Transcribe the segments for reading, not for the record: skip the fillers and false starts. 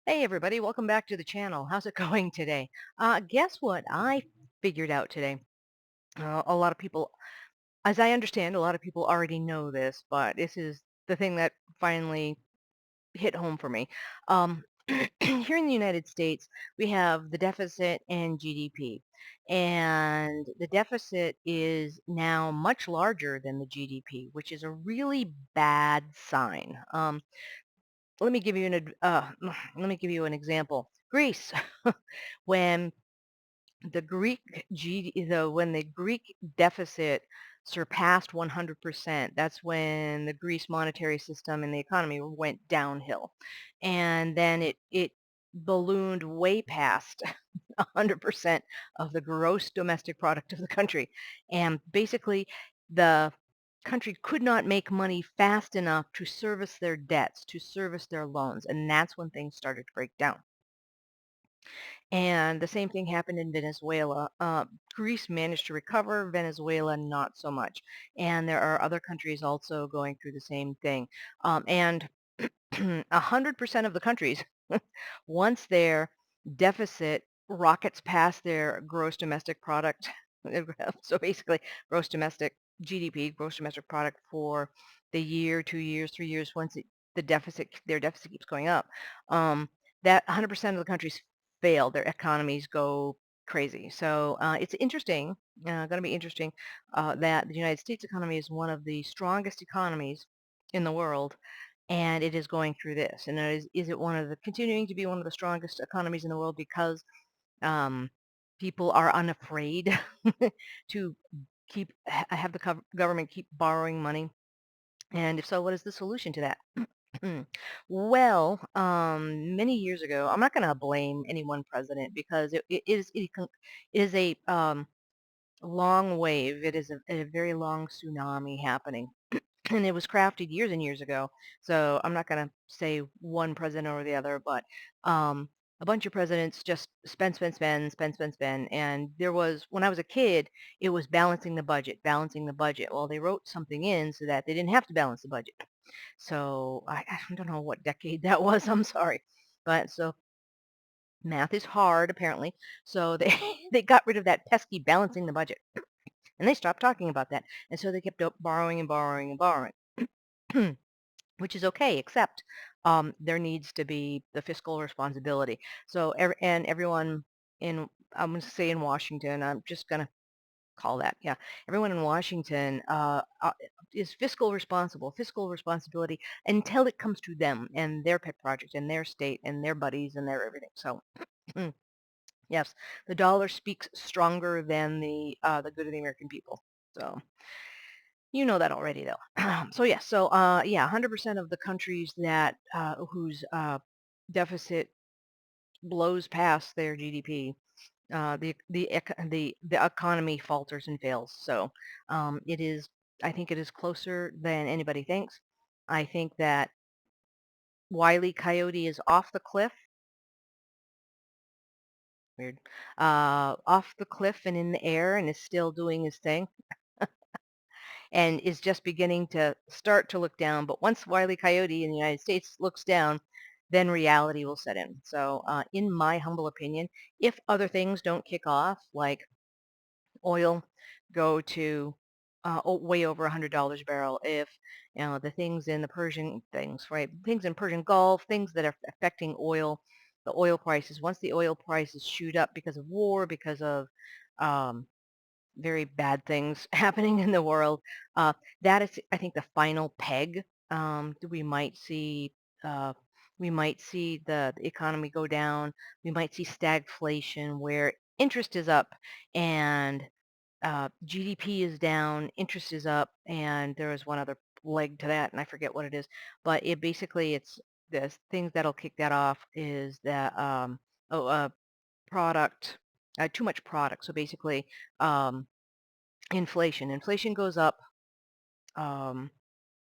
Hey everybody, welcome back to the channel. How's it going today? Guess what I figured out today? A lot of people, as I understand, a lot of people already know this, but this is the thing that finally hit home for me. Um, Here in the United States, we have the deficit and GDP, and the deficit is now much larger than the GDP, which is a really bad sign. Let me give you let me give you an example. Greece, when when the Greek deficit surpassed 100%, that's when the Greece monetary system and the economy went downhill, and then it ballooned way past 100% of the gross domestic product of the country, and basically the country could not make money fast enough to service their debts, to service their loans, and that's when things started to break down. And the same thing happened in Venezuela. Greece managed to recover, Venezuela not so much. And there are other countries also going through the same thing. And 100% of the countries, once their deficit rockets past their gross domestic product, so basically gross domestic GDP, gross domestic product for the year, 2 years, 3 years, their deficit keeps going up, that 100% of the countries fail. Their economies go crazy. So it's interesting, going to be interesting, that the United States economy is one of the strongest economies in the world, and it is going through this. And is it continuing to be one of the strongest economies in the world because um, people are unafraid to have the government keep borrowing money? And if so, what is the solution to that? Well, many years ago, I'm not going to blame any one president because it is a long wave. It is a very long tsunami happening. And it was crafted years and years ago. So I'm not going to say one president or the other, but a bunch of presidents just spend, spend, spend, spend, spend, spend. And when I was a kid, it was balancing the budget, balancing the budget. Well, they wrote something in so that they didn't have to balance the budget. So I don't know what decade that was. I'm sorry. But so math is hard, apparently. So they, they got rid of that pesky balancing the budget. And they stopped talking about that. And so they kept borrowing and borrowing and borrowing. Which is okay, except there needs to be the fiscal responsibility. So everyone in, I'm going to say in Washington, I'm just going to call that, yeah, everyone in Washington is fiscal responsibility until it comes to them and their pet project and their state and their buddies and their everything. So yes, the dollar speaks stronger than the good of the American people. So you know that already, though. So yeah, yeah, 100% of the countries that whose deficit blows past their GDP, the economy falters and fails. So it is, I think it is closer than anybody thinks. I think that Wile E. Coyote is off the cliff. Weird. Off the cliff and in the air and is still doing his thing and is just beginning to start to look down. But once Wile E. Coyote in the United States looks down, then reality will set in. So in my humble opinion, if other things don't kick off, like oil go to way over $100 a barrel, if the things in the Persian things, right, things in Persian Gulf, things that are affecting oil, the oil prices, once the oil prices shoot up because of war, because of um, very bad things happening in the world. That is, I think, the final peg. We might see uh, the economy go down. We might see stagflation where interest is up and GDP is down, interest is up, and there is one other leg to that, and I forget what it is. But it basically it's the things that'll kick that off is that oh product too much product. So basically um, inflation goes up, um,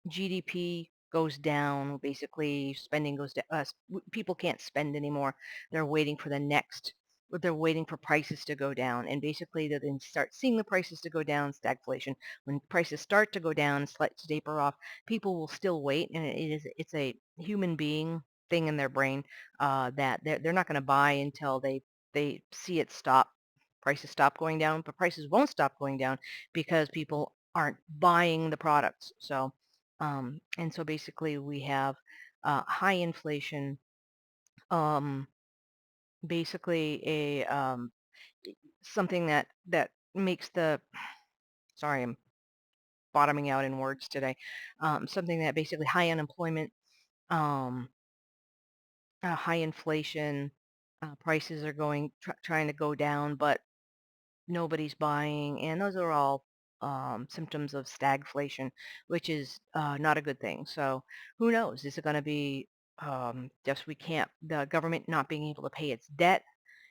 GDP goes down, basically spending goes down. People can't spend anymore. They're waiting for the next, they're waiting for prices to go down. And basically they then start seeing the prices to go down, stagflation. When prices start to go down, slight taper off, people will still wait. And it's a human being. thing in their brain that they're not going to buy until they see it stop, prices stop going down, but prices won't stop going down because people aren't buying the products. So and so basically we have high inflation, um, basically a something that makes the, sorry, I'm bottoming out in words today, something that basically high unemployment, um, high inflation, prices are trying to go down, but nobody's buying, and those are all symptoms of stagflation, which is not a good thing. So who knows? Is it going to be just we can't the government not being able to pay its debt?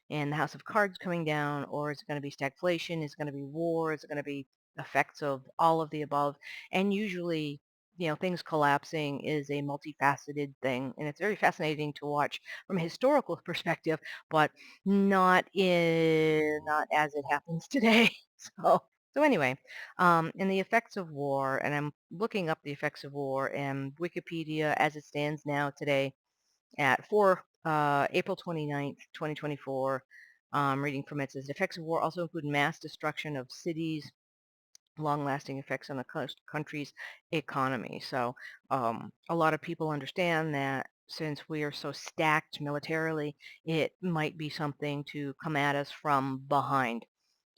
And the house of cards coming down, or is it going to be stagflation? Is it going to be war? Is it going to be effects of all of the above? And usually, things collapsing is a multifaceted thing, and it's very fascinating to watch from a historical perspective, but not as it happens today. So anyway, and the effects of war, and I'm looking up the effects of war, and Wikipedia as it stands now today at April 29th, 2024. Reading from it says, the effects of war also include mass destruction of cities, long-lasting effects on the country's economy. So a lot of people understand that since we are so stacked militarily, it might be something to come at us from behind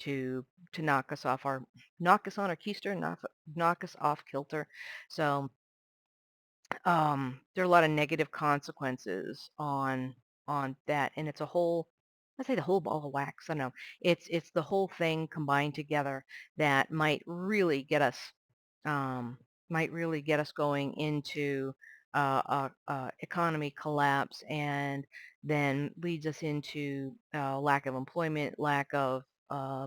to knock us on our keister, knock us off kilter. So there are a lot of negative consequences on that, and it's a whole, I say the whole ball of wax. I don't know. It's the whole thing combined together that um, might really get us going into economy collapse, and then leads us into lack of employment, lack of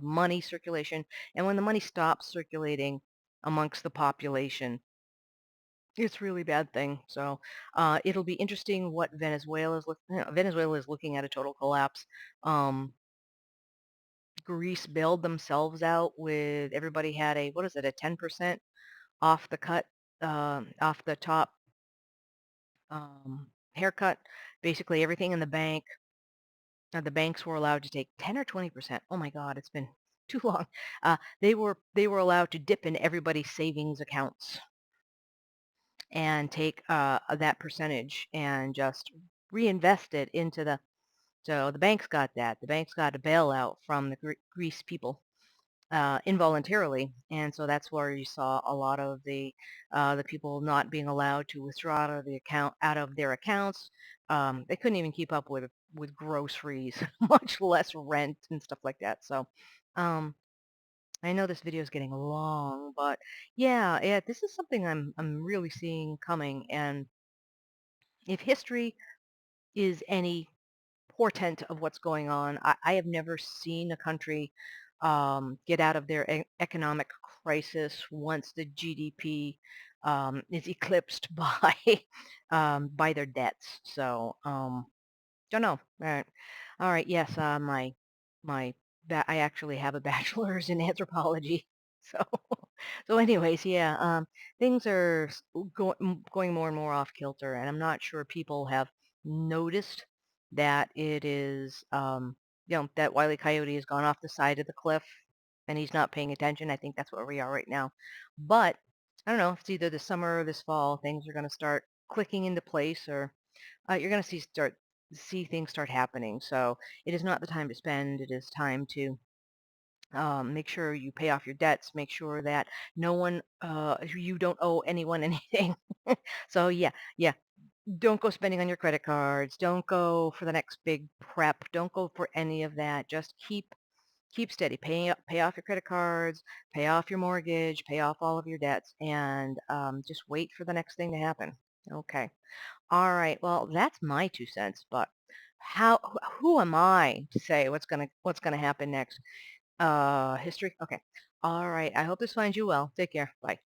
money circulation, and when the money stops circulating amongst the population, it's a really bad thing. So it'll be interesting what Venezuela is looking at a total collapse. Um, Greece bailed themselves out with everybody had a, what is it, a 10% off the cut, off the top haircut. Basically everything in the bank. The banks were allowed to take 10 or 20%. Oh my God, it's been too long. They were allowed to dip in everybody's savings accounts and take that percentage and just reinvest it into the, so the banks got that. The banks got a bailout from the Greece people involuntarily, and so that's where you saw a lot of the people not being allowed to withdraw out of their accounts. They couldn't even keep up with groceries, much less rent and stuff like that. So um, I know this video is getting long, but yeah, this is something I'm really seeing coming. And if history is any portent of what's going on, I have never seen a country get out of their economic crisis once the GDP is eclipsed by their debts. So don't know. All right. Yes. My I actually have a bachelor's in anthropology. So so anyways, yeah. Things are going more and more off kilter, and I'm not sure people have noticed that it is that Wile E. Coyote has gone off the side of the cliff, and he's not paying attention. I think that's where we are right now. But I don't know. It's either this summer or this fall. Things are going to start clicking into place, or you're going to see things start happening. So it is not the time to spend. It is time to make sure you pay off your debts. Make sure that you don't owe anyone anything. So yeah, yeah. Don't go spending on your credit cards. Don't go for the next big prep. Don't go for any of that. Just keep steady. Pay off your credit cards. Pay off your mortgage. Pay off all of your debts, and just wait for the next thing to happen. Okay. All right. Well, that's my 2 cents, but who am I to say what's gonna happen next? History? Okay. All right. I hope this finds you well. Take care. Bye.